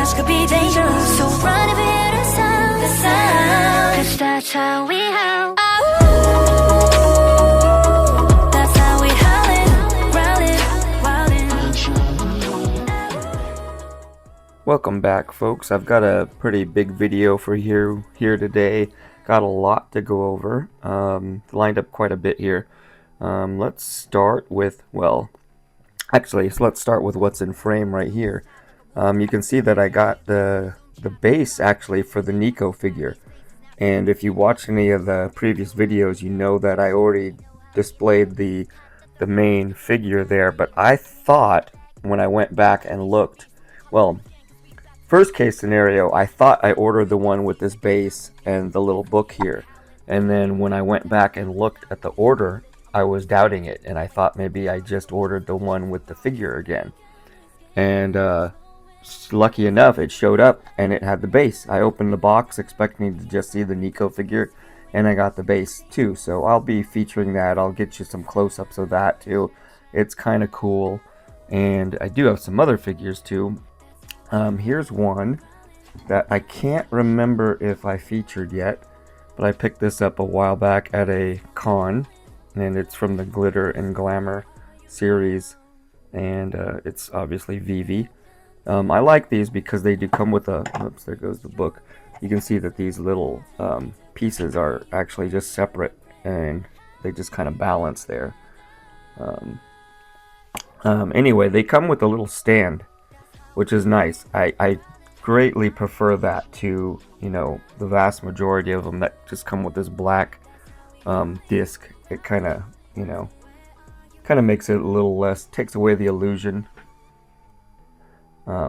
touch could be dangerous. So run if you hear the sound, cause that's how we howl. That's how we howlin', growlin', wildin'. Welcome back, folks. I've got a pretty big video for you here today. Got a lot to go over. Lined up quite a bit here. Let's start with, let's start with what's in frame right here. You can see that I got the base actually for the Nico figure. And if you watch any of the previous videos, you know that I already displayed the main figure there. But I thought when I went back and looked, first case scenario, I thought I ordered the one with this base and the little book here. And then when I went back and looked at the order, I was doubting it. And I thought maybe I just ordered the one with the figure again. And lucky enough, it showed up and it had the base. I opened the box expecting to just see the Nico figure. And I got the base too. So I'll be featuring that. I'll get you some close-ups of that too. It's kind of cool. And I do have some other figures too. Here's one that I can't remember if I featured yet, but I picked this up a while back at a con, and it's from the Glitter and Glamour series, and it's obviously Vivi. I like these because they do come with a, oops, there goes the book. You can see that these little pieces are actually just separate, and they just kind of balance there. Anyway, they come with a little stand, which is nice. I greatly prefer that to, the vast majority of them that just come with this black disc. It kind of makes it a little less, takes away the illusion.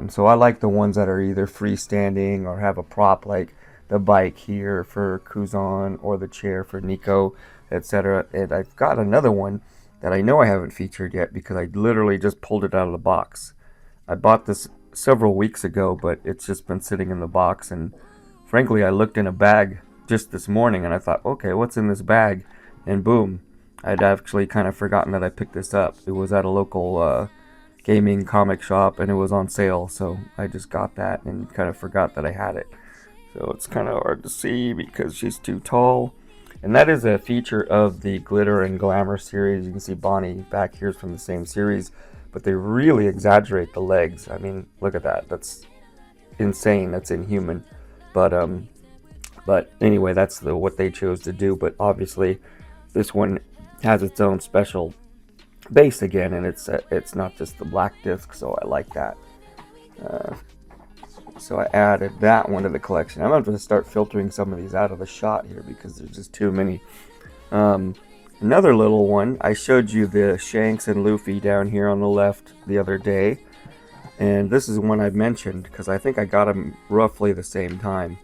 So I like the ones that are either freestanding or have a prop, like the bike here for Kuzan or the chair for Nico, etc. And I've got another one that I know I haven't featured yet because I literally just pulled it out of the box. I bought this several weeks ago, but it's just been sitting in the box, and frankly I looked in a bag just this morning and I thought, okay, what's in this bag? And boom, I'd actually kind of forgotten that I picked this up. It was at a local gaming comic shop and it was on sale, so I just got that and kind of forgot that I had it. So it's kind of hard to see because she's too tall. And that is a feature of the Glitter and Glamour series. You can see Bonnie back here is from the same series, but they really exaggerate the legs. I mean, look at that. That's insane. That's inhuman. But anyway, that's what they chose to do. But obviously, this one has its own special base again, and it's not just the black disc. So I like that. So I added that one to the collection. I'm going to start filtering some of these out of the shot here because there's just too many. Another little one, I showed you the Shanks and Luffy down here on the left the other day. And this is one I've mentioned because I think I got them roughly the same time.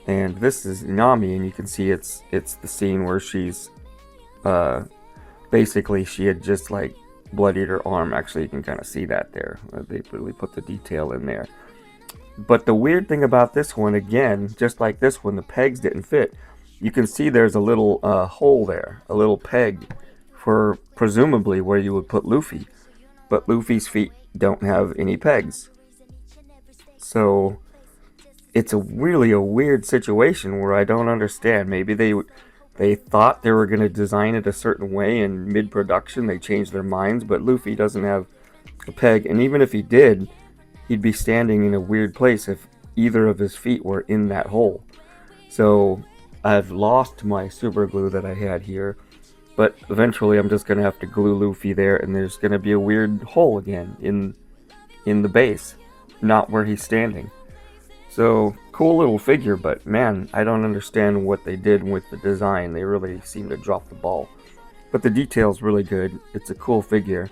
And this is Nami, and you can see it's the scene where she's basically she had just like bloodied her arm. Actually, you can kind of see that there. They really put the detail in there. But the weird thing about this one, again, just like this one, the pegs didn't fit. You can see there's a little hole there, a little peg for presumably where you would put Luffy. But Luffy's feet don't have any pegs. So it's really a weird situation where I don't understand. Maybe they thought they were going to design it a certain way, and mid-production they changed their minds, but Luffy doesn't have a peg. And even if he did, he'd be standing in a weird place if either of his feet were in that hole. So I've lost my super glue that I had here, but eventually I'm just going to have to glue Luffy there, and there's going to be a weird hole again in the base, not where he's standing. So cool little figure, but man, I don't understand what they did with the design. They really seem to drop the ball. But the detail's really good. It's a cool figure.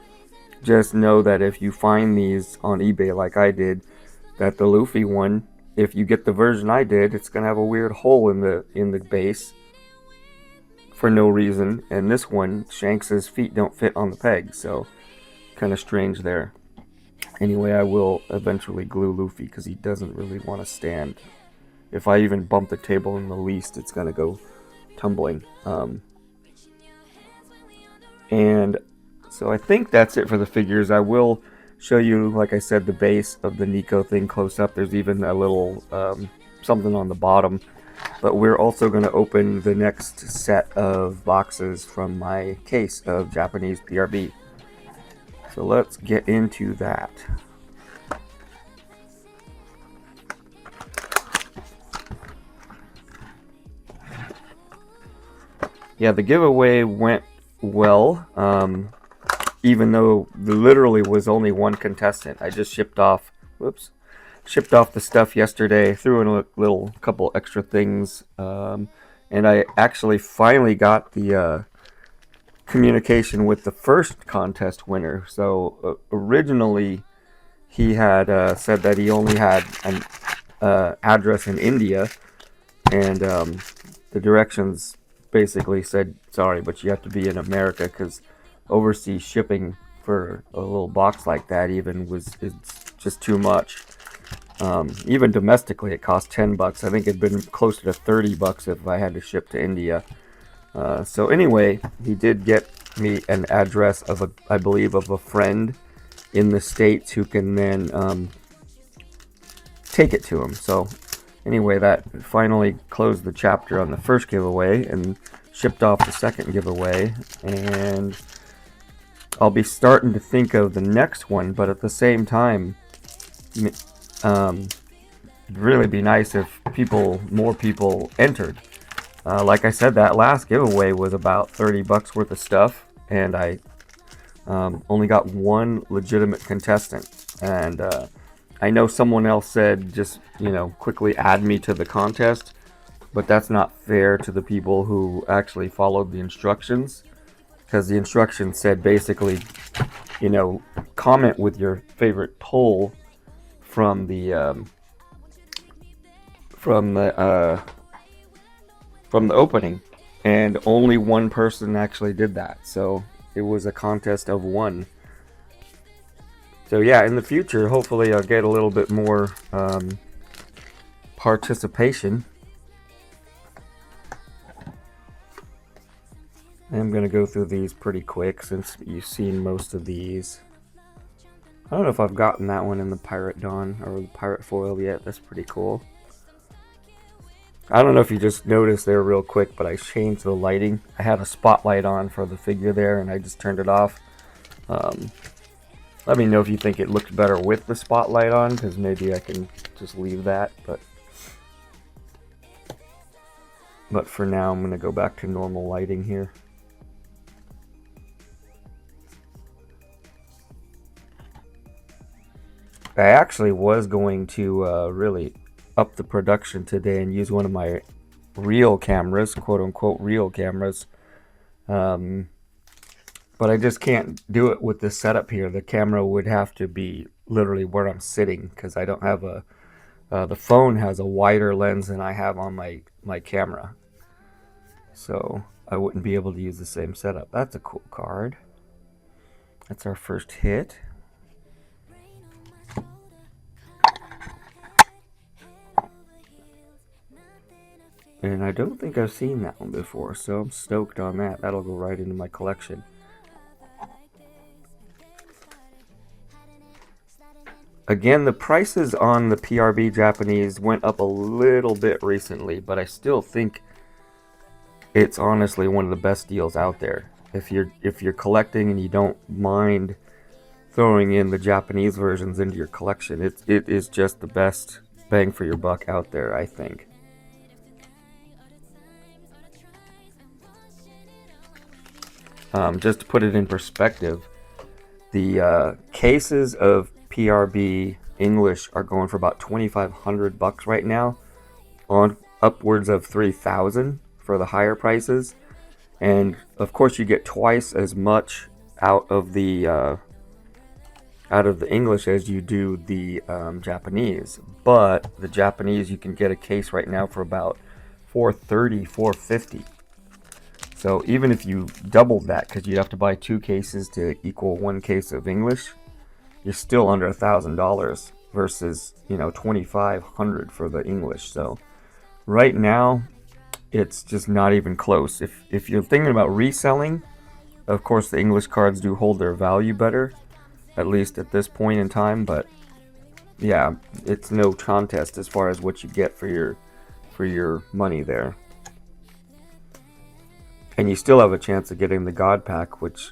Just know that if you find these on eBay like I did, that the Luffy one, if you get the version I did, it's going to have a weird hole in the base for no reason. And this one, Shanks's feet don't fit on the peg, so kind of strange there. Anyway, I will eventually glue Luffy because he doesn't really want to stand. If I even bump the table in the least, it's going to go tumbling. And so I think that's it for the figures. I will show you, like I said, the base of the Nico thing close up. There's even a little something on the bottom. But we're also going to open the next set of boxes from my case of Japanese PRB. So let's get into that. Yeah, the giveaway went well, even though there literally was only one contestant. I just shipped off the stuff yesterday, threw in a little couple extra things, and I actually finally got the communication with the first contest winner. So originally he had said that he only had an address in India, and the directions basically said, sorry, but you have to be in America, because overseas shipping for a little box like that is just too much. Even domestically, it cost $10. I think it'd been closer to $30 if I had to ship to India. So anyway, he did get me an address of I believe of a friend in the States who can then take it to him. So anyway, that finally closed the chapter on the first giveaway and shipped off the second giveaway. And I'll be starting to think of the next one, but at the same time, it'd really be nice if more people entered. Like I said, that last giveaway was about $30 worth of stuff, and I only got one legitimate contestant. And I know someone else said just, quickly add me to the contest, but that's not fair to the people who actually followed the instructions, because the instructions said basically, comment with your favorite poll from the opening, and only one person actually did that. So it was a contest of one. So yeah, in the future, hopefully I'll get a little bit more participation. I'm going to go through these pretty quick since you've seen most of these. I don't know if I've gotten that one in the Pirate Dawn or the Pirate Foil yet. That's pretty cool. I don't know if you just noticed there real quick, but I changed the lighting. I had a spotlight on for the figure there, and I just turned it off. Let me know if you think it looked better with the spotlight on, because maybe I can just leave that. But for now, I'm going to go back to normal lighting here. I actually was going to really up the production today and use one of my real cameras, quote unquote real cameras, but I just can't do it with this setup here. The camera would have to be literally where I'm sitting, because I don't have the phone has a wider lens than I have on my camera, so I wouldn't be able to use the same setup. That's a cool card. That's our first hit. And I don't think I've seen that one before, so I'm stoked on that. That'll go right into my collection. Again, the prices on the PRB Japanese went up a little bit recently, but I still think it's honestly one of the best deals out there. If you're collecting and you don't mind throwing in the Japanese versions into your collection, it is just the best bang for your buck out there, I think. Just to put it in perspective, the cases of PRB English are going for about $2,500 right now, on upwards of $3,000 for the higher prices. And of course, you get twice as much out of the English as you do the Japanese. But the Japanese, you can get a case right now for about $430, $450. So even if you doubled that, because you'd have to buy 2 cases to equal 1 case of English, you're still under $1,000 versus, $2,500 for the English. So right now, it's just not even close. If you're thinking about reselling, of course the English cards do hold their value better. at least at this point in time. But yeah, it's no contest as far as what you get for your money there. And you still have a chance of getting the God Pack, which,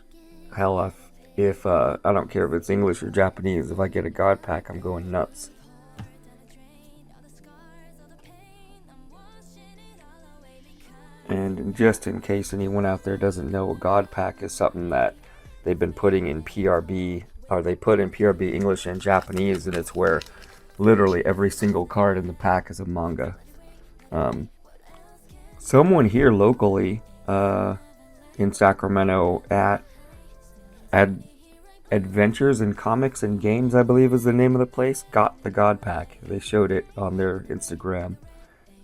hell, if I don't care if it's English or Japanese, if I get a God Pack, I'm going nuts. And just in case anyone out there doesn't know, a God Pack is something that they've been putting in PRB, or they put in PRB English and Japanese, and it's where literally every single card in the pack is a manga. Someone here locally in Sacramento at Adventures in Comics and Games, I believe is the name of the place, got the God Pack. They showed it on their Instagram.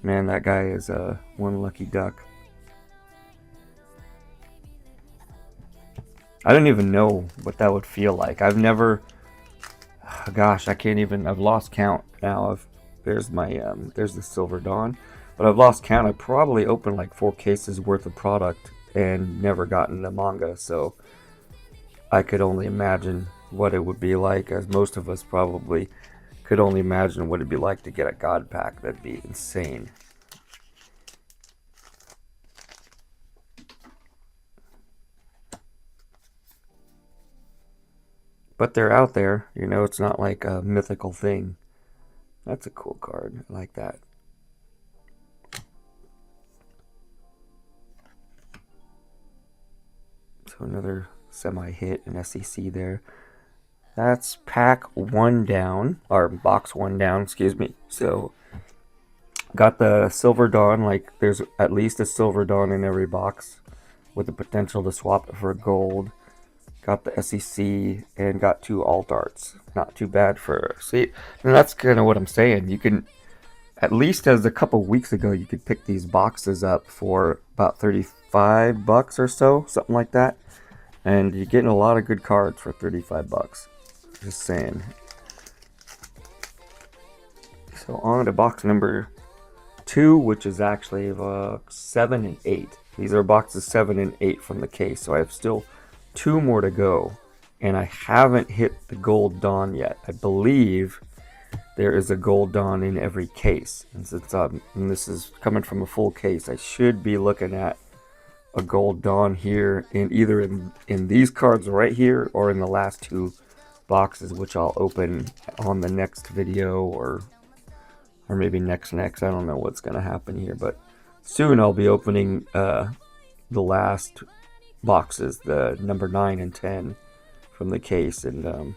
Man, that guy is one lucky duck. I don't even know what that would feel like. I've never, gosh, I can't even, I've lost count now. There's the Silver Dawn, but I've lost count. I probably opened like 4 cases worth of product and never gotten the manga, so I could only imagine what it would be like, as most of us probably could only imagine what it'd be like to get a God Pack. That'd be insane. But they're out there, you know, it's not like a mythical thing. That's a cool card. I like that. So another semi-hit, an SEC there. That's pack 1 down, or box 1 down, excuse me. So, got the Silver Dawn, like there's at least a Silver Dawn in every box, with the potential to swap it for a gold. Got the SEC, and got 2 alt arts. Not too bad for, see, and that's kind of what I'm saying. You can, at least as a couple weeks ago, you could pick these boxes up for about $35 or so, something like that. And you're getting a lot of good cards for $35. Just saying. So on to box number 2, which is actually 7 and 8. These are boxes 7 and 8 from the case. So I have still 2 more to go. And I haven't hit the Gold Dawn yet. I believe there is a Gold Dawn in every case. And since and this is coming from a full case, I should be looking at a Gold Dawn here, in either in these cards right here, or in the last 2 boxes, which I'll open on the next video, or maybe next. I don't know what's gonna happen here, but soon I'll be opening the last boxes, the number 9 and 10 from the case, and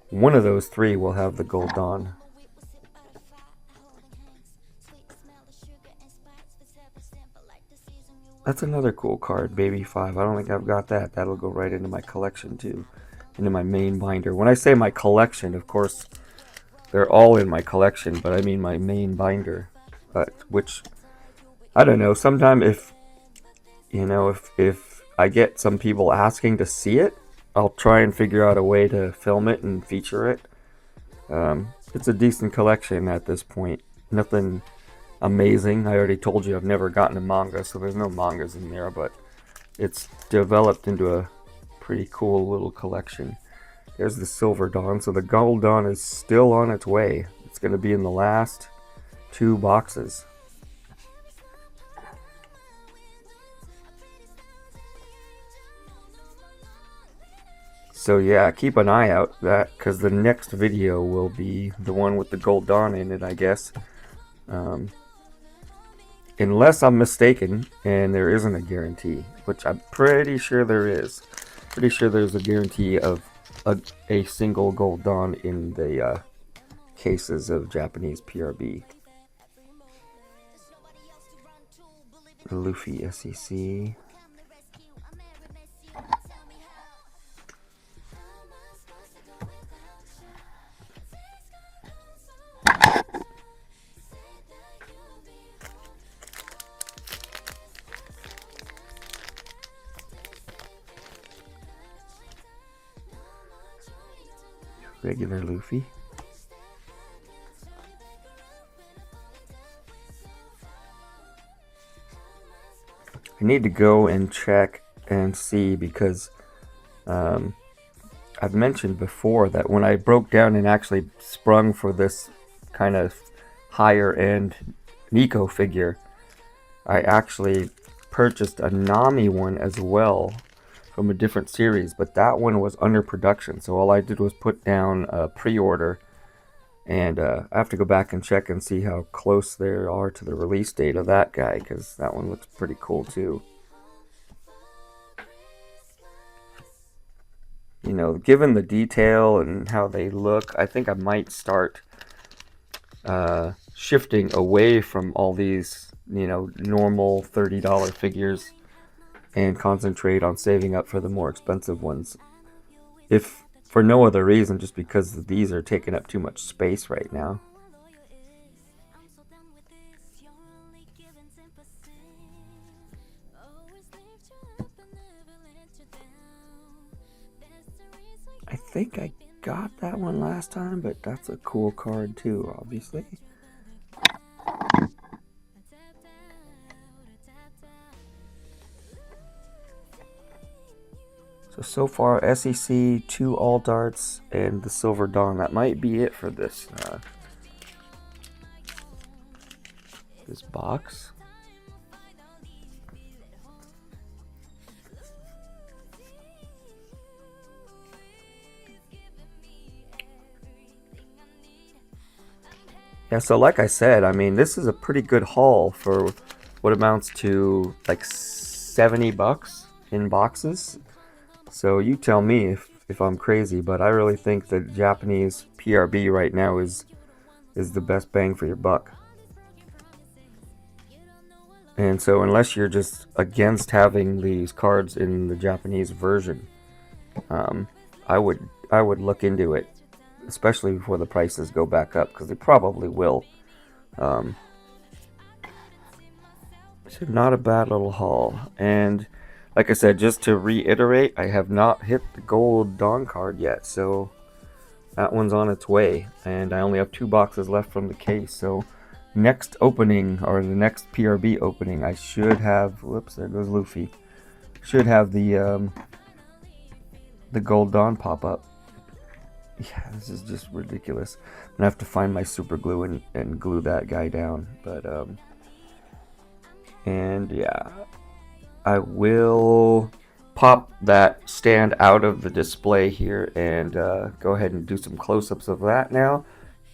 one of those 3 will have the Gold Dawn. That's another cool card, Baby 5. I don't think I've got that. That'll go right into my collection too, into my main binder. When I say my collection, of course, they're all in my collection, but I mean my main binder. Which, I don't know, sometime if I get some people asking to see it, I'll try and figure out a way to film it and feature it. It's a decent collection at this point. Nothing amazing. I already told you I've never gotten a manga, so there's no mangas in there, but it's developed into a pretty cool little collection. There's the Silver Dawn. So the Gold Dawn is still on its way. It's going to be in the last 2 boxes. So yeah, keep an eye out that, because the next video will be the one with the Gold Dawn in it, I guess. Unless I'm mistaken and there isn't a guarantee, which I'm pretty sure there is. Pretty sure there's a guarantee of a single Gold Dawn in the cases of Japanese PRB. Luffy SEC. Regular Luffy. I need to go and check and see, because I've mentioned before that when I broke down and actually sprung for this kind of higher end Nico figure, I actually purchased a Nami one as well from a different series, but that one was under production, so all I did was put down a pre-order, and I have to go back and check and see how close they are to the release date of that guy, because that one looks pretty cool too. You know, given the detail and how they look, I think I might start shifting away from all these, you know, normal $30 figures and concentrate on saving up for the more expensive ones. If for no other reason, just because these are taking up too much space right now. I think I got that one last time, but that's a cool card too, obviously. So far, SEC, 2 All Darts, and the Silver Dawn. That might be it for this this box. Yeah, so like I said, I mean, this is a pretty good haul for what amounts to like 70 bucks in boxes. So you tell me if I'm crazy, but I really think the Japanese PRB right now is the best bang for your buck. And so unless you're just against having these cards in the Japanese version, I would look into it, especially before the prices go back up, because they probably will. So not a bad little haul. And like I said, just to reiterate, I have not hit the gold Dawn card yet, so that one's on its way. And I only have 2 boxes left from the case, so next opening, or the next PRB opening, I should have, whoops, there goes Luffy, should have the gold Dawn pop up. Yeah, this is just ridiculous. I'm gonna have to find my super glue and glue that guy down. But and yeah, I will pop that stand out of the display here and go ahead and do some close-ups of that now.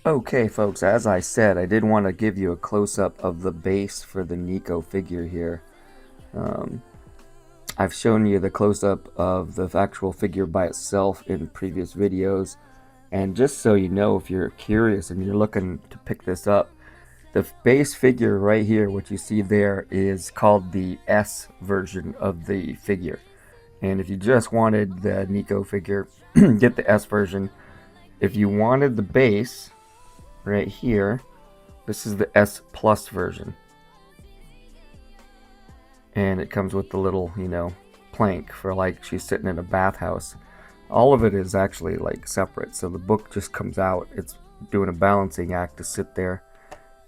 Okay, folks, as I said, I did want to give you a close-up of the base for the Nico figure here. I've shown you the close-up of the actual figure by itself in previous videos. And just so you know, if you're curious and you're looking to pick this up, the base figure right here, what you see there, is called the S version of the figure. And if you just wanted the Nico figure, get the S version. If you wanted the base right here, this is the S Plus version. And it comes with the little, you know, plank for like she's sitting in a bathhouse. All of it is actually like separate, so the book just comes out. It's doing a balancing act to sit there,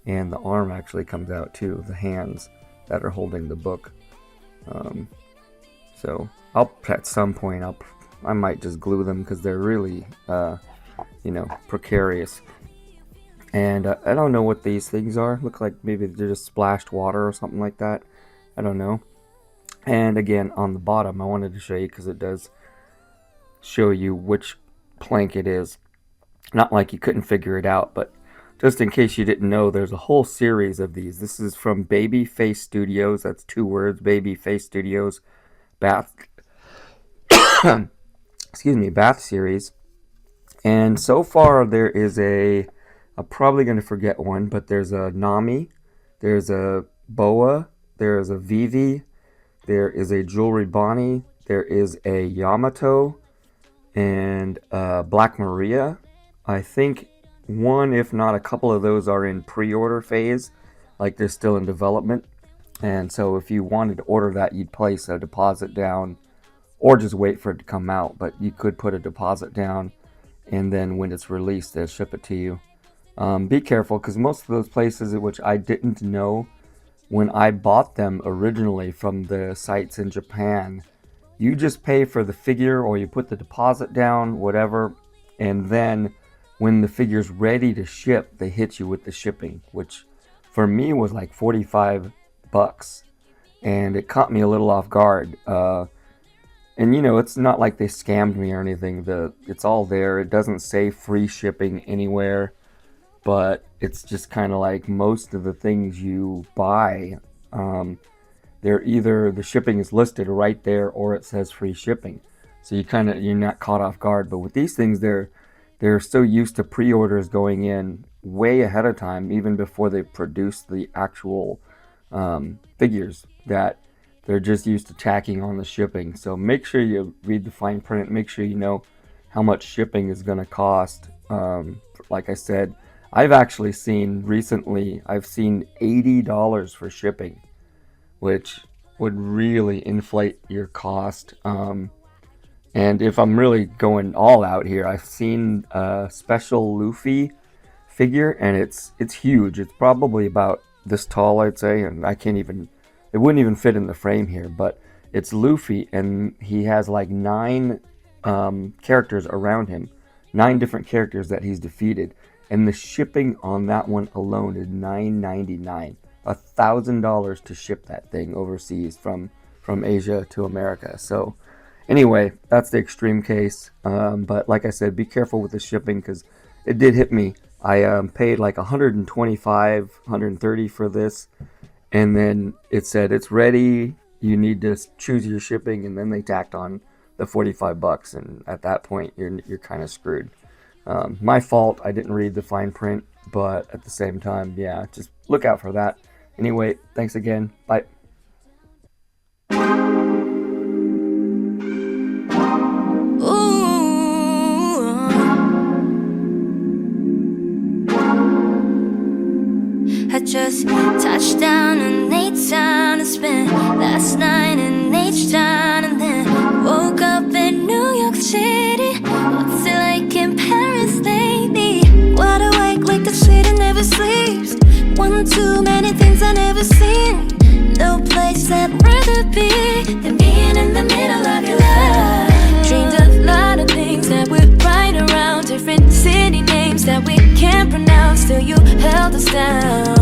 and the arm actually comes out too, the hands that are holding the book. So I'll at some point I might just glue them, because they're really you know, precarious. And I don't know what these things are. Look like maybe they're just splashed water or something like that. I don't know. And again, on the bottom, I wanted to show you, because it does show you which plank it is. Not like you couldn't figure it out, but just in case you didn't know, there's a whole series of these. This is from Babyface Studios. That's 2 words, Babyface Studios Bath excuse me, Bath series. And so far there is I'm probably going to forget one, but there's a Nami, there's a Boa, there is a Vivi, there is a Jewelry Bonnie, there is a Yamato, and Black Maria. I think one, if not a couple of those, are in pre-order phase, like they're still in development. And so if you wanted to order that, you'd place a deposit down, or just wait for it to come out. But you could put a deposit down, and then when it's released, they'll ship it to you. Be careful, because most of those places, which I didn't know when I bought them originally from the sites in Japan, You just pay for the figure, or you put the deposit down, whatever, and then when the figure's ready to ship, they hit you with the shipping, which for me was like 45 bucks, and it caught me a little off guard. And you know, it's not like they scammed me or anything. It's all there. It doesn't say free shipping anywhere, but it's just kind of like most of the things you buy. They're either the shipping is listed right there, or it says free shipping. So you're not caught off guard. But with these things, they're so used to pre-orders going in way ahead of time, even before they produce the actual figures, that they're just used to tacking on the shipping. So make sure you read the fine print. Make sure you know how much shipping is going to cost. Like I said, I've actually seen recently, I've seen $80 for shipping, which would really inflate your cost. And if I'm really going all out here, I've seen a special Luffy figure, and it's huge. It's probably about this tall, I'd say, and it wouldn't even fit in the frame here, but it's Luffy, and he has like 9 characters around him, 9 different characters that he's defeated, and the shipping on that one alone is $9.99, $1,000 to ship that thing overseas from Asia to America. So anyway, that's the extreme case, but like I said, be careful with the shipping, because it did hit me. I paid like $125, $130 for this, and then it said it's ready, you need to choose your shipping, and then they tacked on the 45 bucks, and at that point you're kind of screwed. My fault, I didn't read the fine print, but at the same time, yeah, just look out for that. Anyway, thanks again, bye. I just touched down in H-Town and spent last night in H-Town, and then woke up in New York City. What's it like in Paris lately? Wide awake like the city never sleeps. One too many things I never seen. No place I'd rather be than being in the middle of your life. Dreamed a lot of things that would right around, different city names that we can't pronounce, till you held us down.